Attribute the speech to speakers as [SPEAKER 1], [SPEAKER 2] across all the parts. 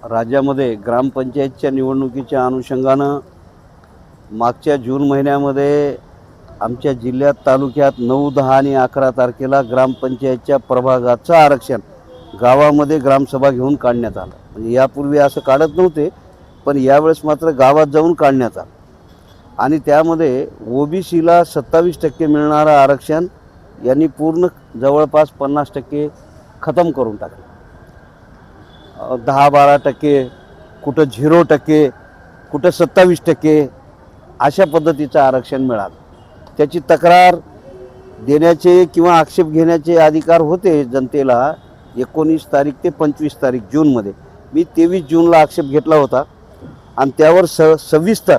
[SPEAKER 1] राज्यामध्ये ग्रामपंचायतच्या निवडणुकीच्या अनुषंगानं मागच्या जून महिन्यामध्ये आमच्या जिल्ह्यात तालुक्यात 9, 10 आणि 11 तारखेला ग्रामपंचायतच्या प्रभागाचं आरक्षण गावामध्ये ग्रामसभा घेऊन काढण्यात आलं. म्हणजे यापूर्वी असं काढत नव्हते, पण यावेळेस मात्र गावात जाऊन काढण्यात आलं. आणि त्यामध्ये ओबीसीला 27% मिळणारं आरक्षण यांनी पूर्ण जवळपास 50% खतम करून टाकलं. 10-12%, कुठं 0%, कुठं 27% अशा पद्धतीचं आरक्षण मिळालं. त्याची तक्रार देण्याचे किंवा आक्षेप घेण्याचे अधिकार होते जनतेला 19 तारीख ते 25 तारीख जूनमध्ये. मी 23 जूनला आक्षेप घेतला होता आणि त्यावर सविस्तर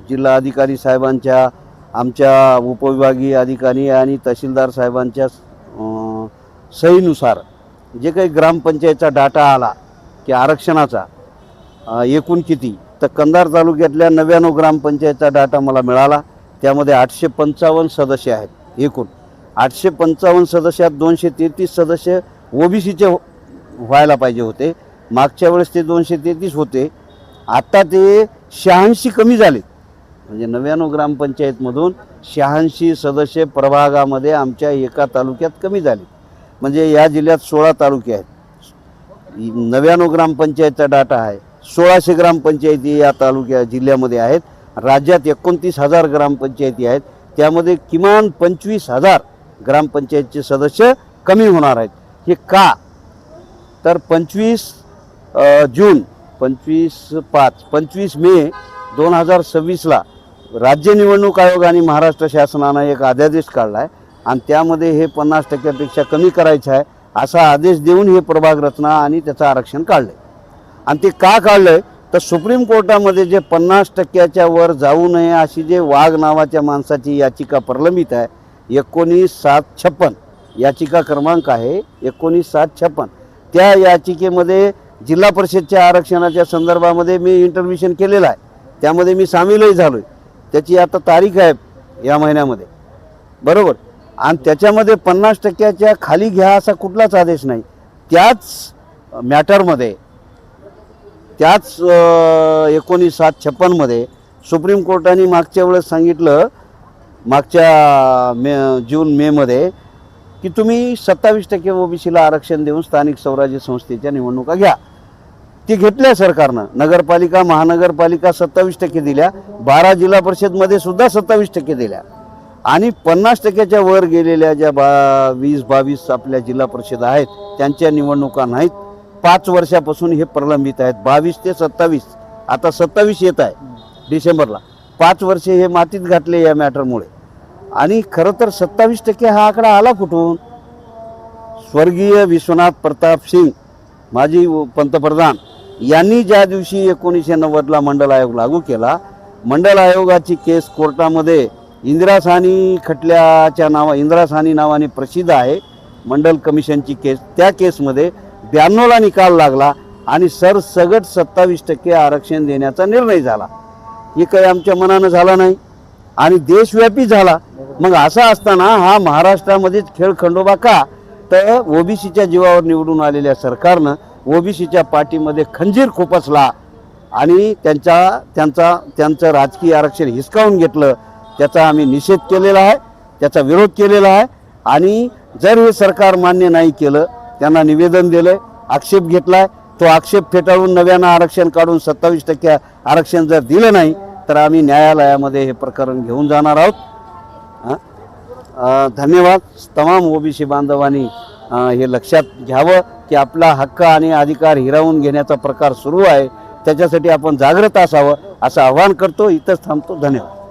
[SPEAKER 1] जिल्हा अधिकारी साहेबांच्या, आमच्या उपविभागीय अधिकारी आणि तहसीलदार साहेबांच्या सहीनुसार जे काही ग्रामपंचायतचा डाटा आला की आरक्षणाचा एकूण किती, तर कंधार तालुक्यातल्या 99 ग्रामपंचायतचा डाटा मला मिळाला. त्यामध्ये 855 सदस्य आहेत. एकूण 855 सदस्यात 233 सदस्य ओबीसीचे व्हायला पाहिजे होते. मागच्या वेळेस ते 233 होते. आता ते 86 कमी झाले. म्हणजे 99 ग्रामपंचायतमधून 86 सदस्य प्रभागामध्ये आमच्या एका तालुक्यात कमी झाले. म्हणजे या जिल्ह्यात 16 तालुके आहेत. 99 ग्रामपंचायतचा डाटा आहे. 1600 ग्रामपंचायती या जिल्ह्यामध्ये आहेत. राज्यात 29,000 ग्रामपंचायती आहेत. त्यामध्ये किमान 25,000 ग्रामपंचायतचे सदस्य कमी होणार आहेत. हे का? तर 25 जून, 25 मे 2026ला राज्य निवडणूक आयोग आणि महाराष्ट्र शासनानं एक अध्यादेश काढला आहे आणि त्यामध्ये हे 50%पेक्षा कमी करायचं आहे असा आदेश देऊन हे प्रभाग रचना आणि त्याचं आरक्षण काढलं. आणि ते का काढलं तर सुप्रीम कोर्टामध्ये जे 50%च्या वर जाऊ नये अशी जे वाघ नावाच्या माणसाची याचिका प्रलंबित आहे, 19-756 याचिका क्रमांक आहे 19-756. त्या याचिकेमध्ये जिल्हा परिषदच्या आरक्षणाच्या संदर्भामध्ये मी इंटरव्ह्यूशन केलेलं आहे. त्यामध्ये मी सामीलही झालो आहे. त्याची आता तारीख आहे या महिन्यामध्ये, बरोबर. आणि त्याच्यामध्ये 50%च्या खाली घ्या असा कुठलाच आदेश नाही. त्याच मॅटरमध्ये, त्याच 19-756मध्ये सुप्रीम कोर्टाने मागच्या वेळेस सांगितलं, मागच्या जून मेमध्ये, की तुम्ही 27% ओबीसीला आरक्षण देऊन स्थानिक स्वराज्य संस्थेच्या निवडणुका घ्या. ती घेतल्या सरकारनं. नगरपालिका, महानगरपालिका 27% दिल्या. 12 जिल्हा परिषदमध्ये सुद्धा 27% दिल्या. आणि 50%च्या वर गेलेल्या ज्या 20-22 आपल्या जिल्हा परिषद आहेत त्यांच्या निवडणुका नाहीत. 5 वर्षापासून हे प्रलंबित आहेत. 22 ते 27, आता 27 येत आहे डिसेंबरला. 5 वर्षे हे मातीत घातले या मॅटरमुळे. आणि खरं तर 27% हा आकडा आला कुठून? स्वर्गीय विश्वनाथ प्रताप सिंग माजी पंतप्रधान यांनी ज्या दिवशी 1990ला मंडल आयोग लागू केला, मंडल आयोगाची केस कोर्टामध्ये इंदिरा साहनी खटल्याच्या इंदिरा साहनी नावाने प्रसिद्ध आहे मंडल कमिशनची केस. त्या केसमध्ये 92ला निकाल लागला आणि सरसगट 27% आरक्षण देण्याचा निर्णय झाला. हे काही आमच्या मनानं झाला नाही आणि देशव्यापी झाला. मग असं असताना हा महाराष्ट्रामध्येच खेळखंडोबा का? तर ओबीसीच्या जीवावर निवडून आलेल्या सरकारनं ओबीसीच्या पाठीमध्ये खंजीर खुपसला आणि त्यांचं राजकीय आरक्षण हिसकावून घेतलं. त्याचा आम्ही निषेध केलेला आहे, त्याचा विरोध केलेला आहे. आणि जर हे सरकार मान्य नाही केलं, त्यांना निवेदन दिलं, आक्षेप घेतलाय, तो आक्षेप फेटाळून नव्यानं आरक्षण काढून 27% आरक्षण जर दिलं नाही तर आम्ही न्यायालयामध्ये हे प्रकरण घेऊन जाणार आहोत. धन्यवाद. तमाम ओबीसी बांधवांनी हे लक्षात घ्यावं की आपला हक्क आणि अधिकार हिरावून घेण्याचा प्रकार सुरू आहे. त्याच्यासाठी आपण जागृत असावं असं आवाहन करतो. इथंच थांबतो. धन्यवाद.